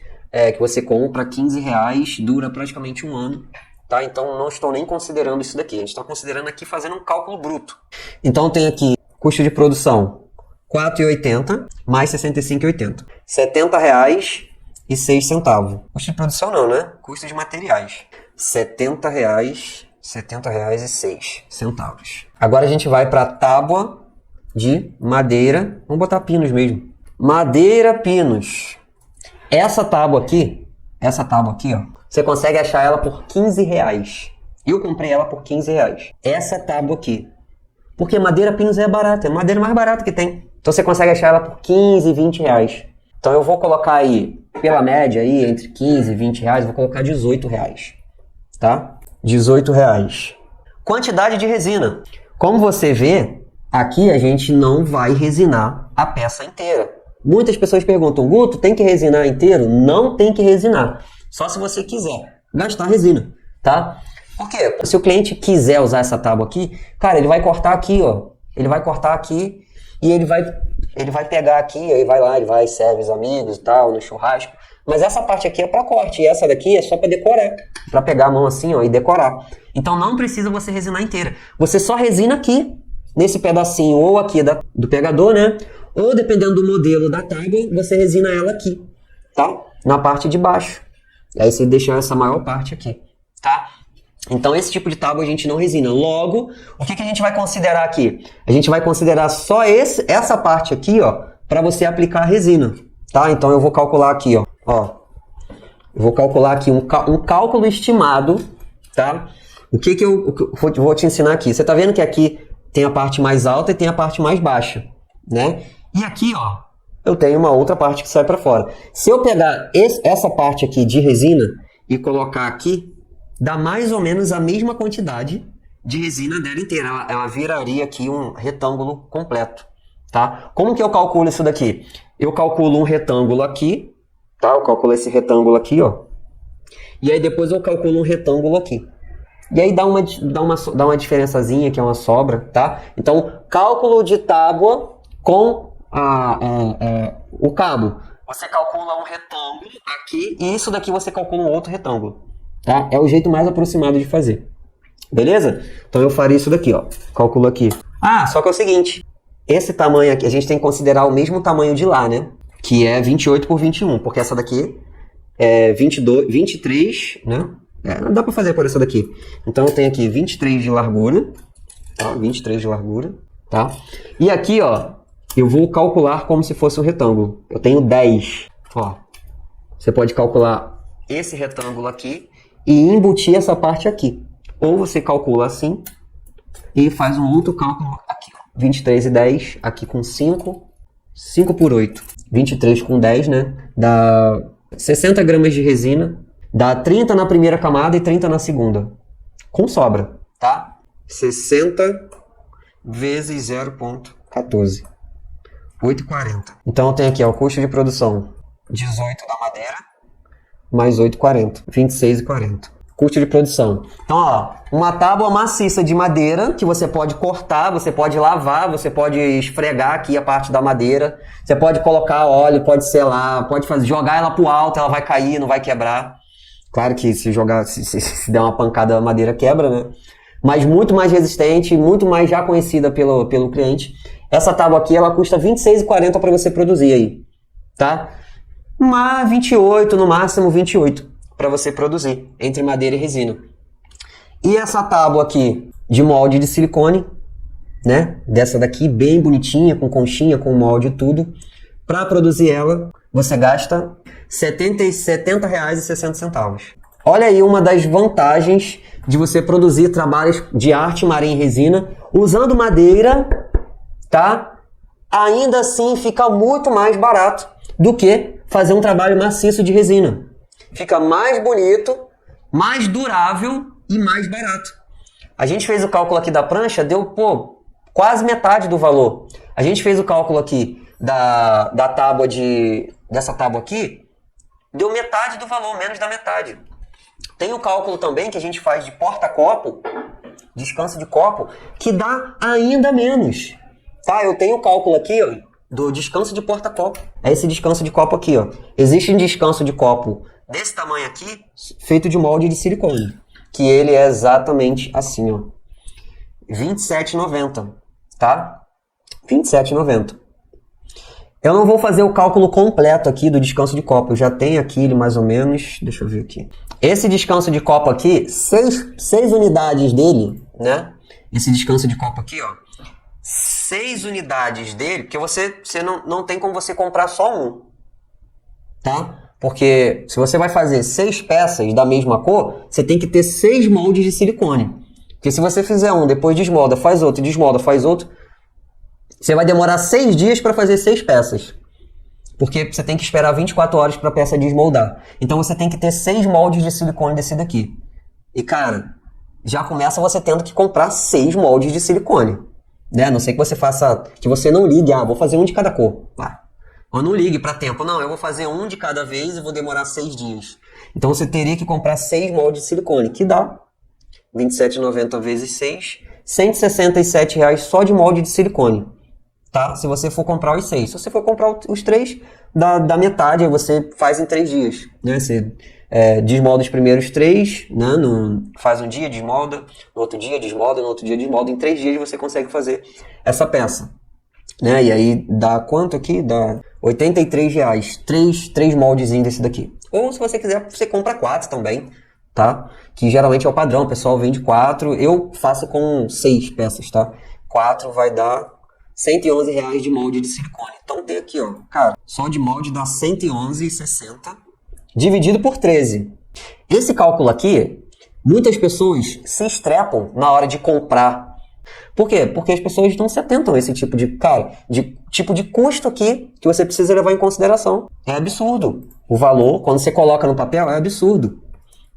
Speaker 1: que você compra, R$15, dura praticamente 1 ano. Tá? Então não estou nem considerando isso daqui. A gente está considerando aqui fazendo um cálculo bruto. Então tem aqui custo de produção R$4,80 mais 65,80. R$70,06. Custo de produção não, né? Custo de materiais. R$70,06. Agora a gente vai para a tábua de madeira. Vamos botar pinos mesmo. Madeira pinos. Essa tábua aqui, ó. Você consegue achar ela por R$15. Eu comprei ela por R$15. Essa tábua aqui. Porque madeira pinos é barata. É a madeira mais barata que tem. Então você consegue achar ela por R$15, R$20. Então eu vou colocar aí, pela média aí, entre R$15 e R$20, vou colocar R$18. Tá? R$18. Quantidade de resina. Como você vê, aqui a gente não vai resinar a peça inteira. Muitas pessoas perguntam, Guto, tem que resinar inteiro? Não tem que resinar. Só se você quiser gastar resina, tá? Por quê? Se o cliente quiser usar essa tábua aqui, cara, ele vai cortar aqui, ó. Ele vai cortar aqui e ele vai pegar aqui, aí vai lá, ele vai, serve os amigos e tal, no churrasco. Mas essa parte aqui é para corte e essa daqui é só para decorar. Para pegar a mão assim, ó, e decorar. Então não precisa você resinar inteira. Você só resina aqui, nesse pedacinho, ou aqui do pegador, né? Ou dependendo do modelo da tábua, você resina ela aqui, tá? Na parte de baixo. Aí você deixa essa maior parte aqui, tá? Então, esse tipo de tábua a gente não resina. Logo, o que a gente vai considerar aqui? A gente vai considerar só essa parte aqui, ó, para você aplicar a resina, tá? Então, eu vou calcular aqui, ó. Eu vou calcular aqui um cálculo estimado, tá? O que eu vou te ensinar aqui? Você tá vendo que aqui tem a parte mais alta e tem a parte mais baixa, né? E aqui, ó, eu tenho uma outra parte que sai para fora. Se eu pegar essa parte aqui de resina e colocar aqui, dá mais ou menos a mesma quantidade de resina dela inteira. Ela viraria aqui um retângulo completo, tá? Como que eu calculo isso daqui? Eu calculo um retângulo aqui, tá? Eu calculo esse retângulo aqui, ó. E aí depois eu calculo um retângulo aqui. E aí dá uma diferençazinha, que é uma sobra, tá? Então, cálculo de tábua com o cabo. Você calcula um retângulo aqui e isso daqui você calcula um outro retângulo. Tá? É o jeito mais aproximado de fazer. Beleza? Então eu faria isso daqui, ó. Calculo aqui. Só que é o seguinte. Esse tamanho aqui, a gente tem que considerar o mesmo tamanho de lá, né? Que é 28 por 21. Porque essa daqui é 23, né? Não dá pra fazer por essa daqui. Então eu tenho aqui 23 de largura. Tá? 23 de largura. Tá? E aqui, ó, eu vou calcular como se fosse um retângulo. Eu tenho 10. Ó. Você pode calcular esse retângulo aqui e embutir essa parte aqui. Ou você calcula assim e faz um outro cálculo aqui. 23 e 10, aqui com 5. 5 por 8. 23 com 10, né? Dá 60 gramas de resina. Dá 30 na primeira camada e 30 na segunda. Com sobra, tá? 60 vezes 0,14. 8,40. Então eu tenho aqui, ó, o custo de produção 18 da madeira mais 8,40. 26,40. Custo de produção. Então, ó, uma tábua maciça de madeira que você pode cortar, você pode lavar, você pode esfregar aqui a parte da madeira, você pode colocar óleo, pode selar, pode jogar ela pro alto, ela vai cair, não vai quebrar. Claro que se jogar, se der uma pancada, a madeira quebra, né? Mas muito mais resistente, muito mais já conhecida pelo cliente. Essa tábua aqui, ela custa R$26,40 para você produzir aí, tá? Mas 28, no máximo 28 para você produzir entre madeira e resina. E essa tábua aqui de molde de silicone, né? Dessa daqui, bem bonitinha, com conchinha, com molde e tudo. Para produzir ela, você gasta R$70,60. Olha aí uma das vantagens de você produzir trabalhos de arte marinha e resina usando madeira, tá? Ainda assim fica muito mais barato do que fazer um trabalho maciço de resina. Fica mais bonito, mais durável e mais barato. A gente fez o cálculo aqui da prancha, deu, quase metade do valor. A gente fez o cálculo aqui da tábua dessa tábua aqui, deu metade do valor, menos da metade. Tem o cálculo também que a gente faz de porta-copo, descanso de copo, que dá ainda menos. Tá? Eu tenho o cálculo aqui, ó, do descanso de porta-copo. É esse descanso de copo aqui, ó. Existe um descanso de copo desse tamanho aqui, feito de molde de silicone, que ele é exatamente assim, ó. R$27,90, tá? R$27,90. Eu não vou fazer o cálculo completo aqui do descanso de copo. Eu já tenho aqui ele mais ou menos. Deixa eu ver aqui. Esse descanso de copo aqui, 6 unidades dele, né? Esse descanso de copo aqui, ó. 6 unidades dele, porque você não tem como você comprar só um, tá? Porque se você vai fazer 6 peças da mesma cor, você tem que ter 6 moldes de silicone. Porque se você fizer um, depois desmolda, faz outro, desmolda, faz outro, você vai demorar 6 dias para fazer 6 peças. Porque você tem que esperar 24 horas para a peça desmoldar. Então você tem que ter 6 moldes de silicone desse daqui. E cara, já começa você tendo que comprar 6 moldes de silicone. Né? A não sei que você faça, que você não ligue, vou fazer um de cada cor. Ou não ligue para tempo. Não, eu vou fazer um de cada vez e vou demorar 6 dias. Então você teria que comprar 6 moldes de silicone, que dá R$27,90 vezes 6, R$167 só de molde de silicone. Tá? Se você for comprar os 6. Se você for comprar os 3, dá metade, aí você faz em 3 dias. Né? Você desmolda os primeiros 3, né? Faz um dia, desmolda, no outro dia desmolda, no outro dia desmolda. Em 3 dias você consegue fazer essa peça. Né? E aí dá quanto aqui? Dá R$83. 3 moldezinhos desse daqui. Ou se você quiser, você compra 4 também. tá? Que geralmente é o padrão, o pessoal vende 4, eu faço com 6 peças, tá? 4 vai dar R$111 de molde de silicone. Então tem aqui, ó, cara, só de molde dá R$111,60 dividido por 13. Esse cálculo aqui, muitas pessoas se estrepam na hora de comprar. Por quê? Porque as pessoas não se atentam a esse tipo de, cara, de tipo de custo aqui que você precisa levar em consideração. É absurdo. O valor, quando você coloca no papel, é absurdo.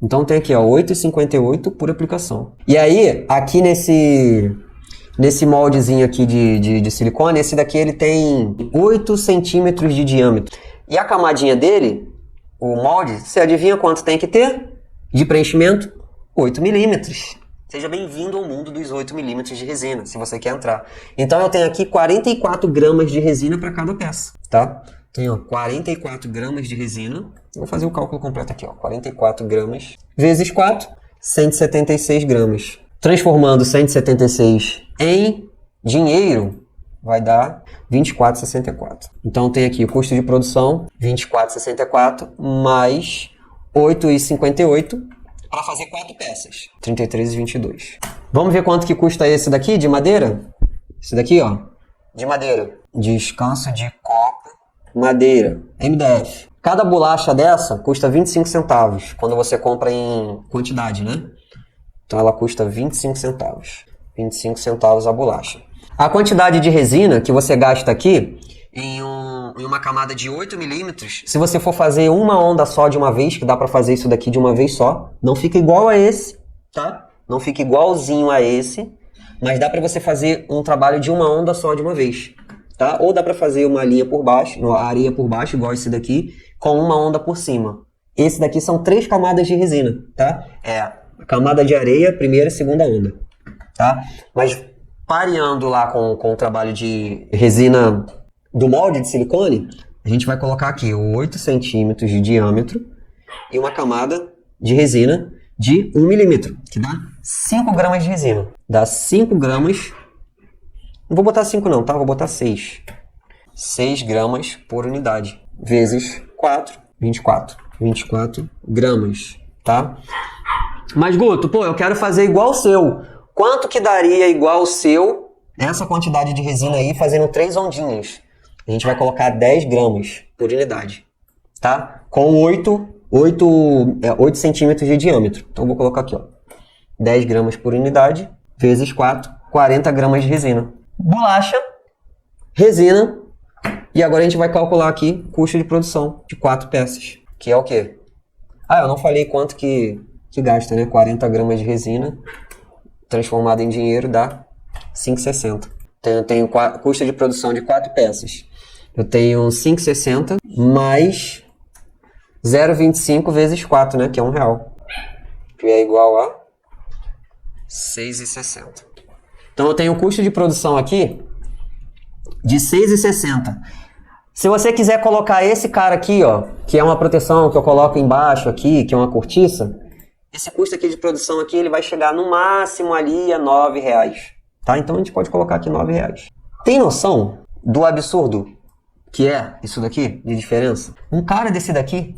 Speaker 1: Então tem aqui, ó, R$8,58 por aplicação. E aí, aqui nesse moldezinho aqui de silicone, esse daqui ele tem 8 centímetros de diâmetro. E a camadinha dele, o molde, você adivinha quanto tem que ter de preenchimento? 8 milímetros. Seja bem-vindo ao mundo dos 8 milímetros de resina, se você quer entrar. Então eu tenho aqui 44 gramas de resina para cada peça, tá? Tenho 44 gramas de resina. Vou fazer o cálculo completo aqui, ó. 44 gramas vezes 4, 176 gramas. Transformando 176 em dinheiro, vai dar 24,64. Então tem aqui o custo de produção, 24,64 mais 8,58 para fazer 4 peças, 33,22. Vamos ver quanto que custa esse daqui de madeira? Esse daqui, ó, de madeira. Descanso de copo, madeira, MDF. Cada bolacha dessa custa 25 centavos, quando você compra em quantidade, né? Então ela custa 25 centavos. 25 centavos a bolacha. A quantidade de resina que você gasta aqui em uma camada de 8 milímetros, se você for fazer uma onda só de uma vez, que dá para fazer isso daqui de uma vez só, não fica igual a esse, tá? Não fica igualzinho a esse, mas dá para você fazer um trabalho de uma onda só de uma vez, tá? Ou dá para fazer uma linha por baixo, a areia por baixo, igual esse daqui, com uma onda por cima. Esse daqui são 3 camadas de resina, tá? É a camada de areia, primeira e segunda onda, tá? Mas pareando lá com o trabalho de resina do molde de silicone, a gente vai colocar aqui 8 centímetros de diâmetro e uma camada de resina de 1 milímetro, que dá 5 gramas de resina. Dá 5 gramas, não vou botar 5 não, tá? Vou botar 6. 6 gramas por unidade, vezes 4, 24. 24 gramas, tá? Mas, Guto, pô, eu quero fazer igual o seu. Quanto que daria igual o seu, essa quantidade de resina aí, fazendo 3 ondinhas? A gente vai colocar 10 gramas por unidade, tá? Com 8 centímetros de diâmetro. Então, eu vou colocar aqui, ó. 10 gramas por unidade, vezes 4, 40 gramas de resina. Bolacha, resina, e agora a gente vai calcular aqui custo de produção de 4 peças, que é o quê? Ah, eu não falei quanto que gasta, né? 40 gramas de resina, transformado em dinheiro, dá 5,60. Então, eu tenho custo de produção de 4 peças. Eu tenho 5,60 mais 0,25 vezes 4, né? Que é R$1. Que é igual a 6,60. Então, eu tenho o custo de produção aqui de 6,60. Se você quiser colocar esse cara aqui, ó, que é uma proteção que eu coloco embaixo aqui, que é uma cortiça, esse custo aqui de produção aqui, ele vai chegar no máximo ali a R$9, tá? Então a gente pode colocar aqui R$9. Tem noção do absurdo que é isso daqui, de diferença? Um cara desse daqui,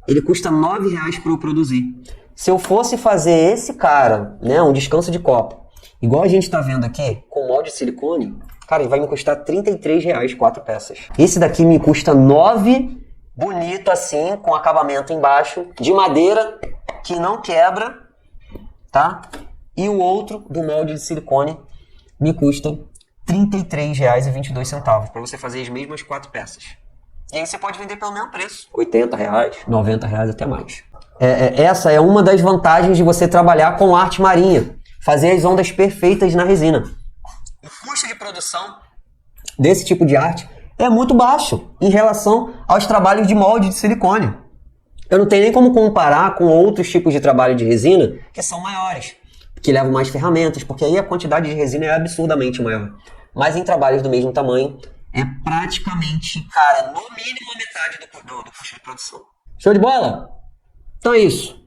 Speaker 1: ele custa R$9 para eu produzir. Se eu fosse fazer esse cara, né, um descanso de copo, igual a gente tá vendo aqui, com molde de silicone, cara, ele vai me custar R$33, 4 peças. Esse daqui me custa 9, bonito assim, com acabamento embaixo, de madeira, que não quebra, tá? E o outro, do molde de silicone, me custa R$33,22 para você fazer as mesmas 4 peças. E aí você pode vender pelo mesmo preço. R$80, R$90, até mais. Essa é uma das vantagens de você trabalhar com arte marinha. Fazer as ondas perfeitas na resina. O custo de produção desse tipo de arte é muito baixo em relação aos trabalhos de molde de silicone. Eu não tenho nem como comparar com outros tipos de trabalho de resina que são maiores, que levam mais ferramentas, porque aí a quantidade de resina é absurdamente maior. Mas em trabalhos do mesmo tamanho, é praticamente, cara, no mínimo a metade do custo de produção. Show de bola? Então é isso.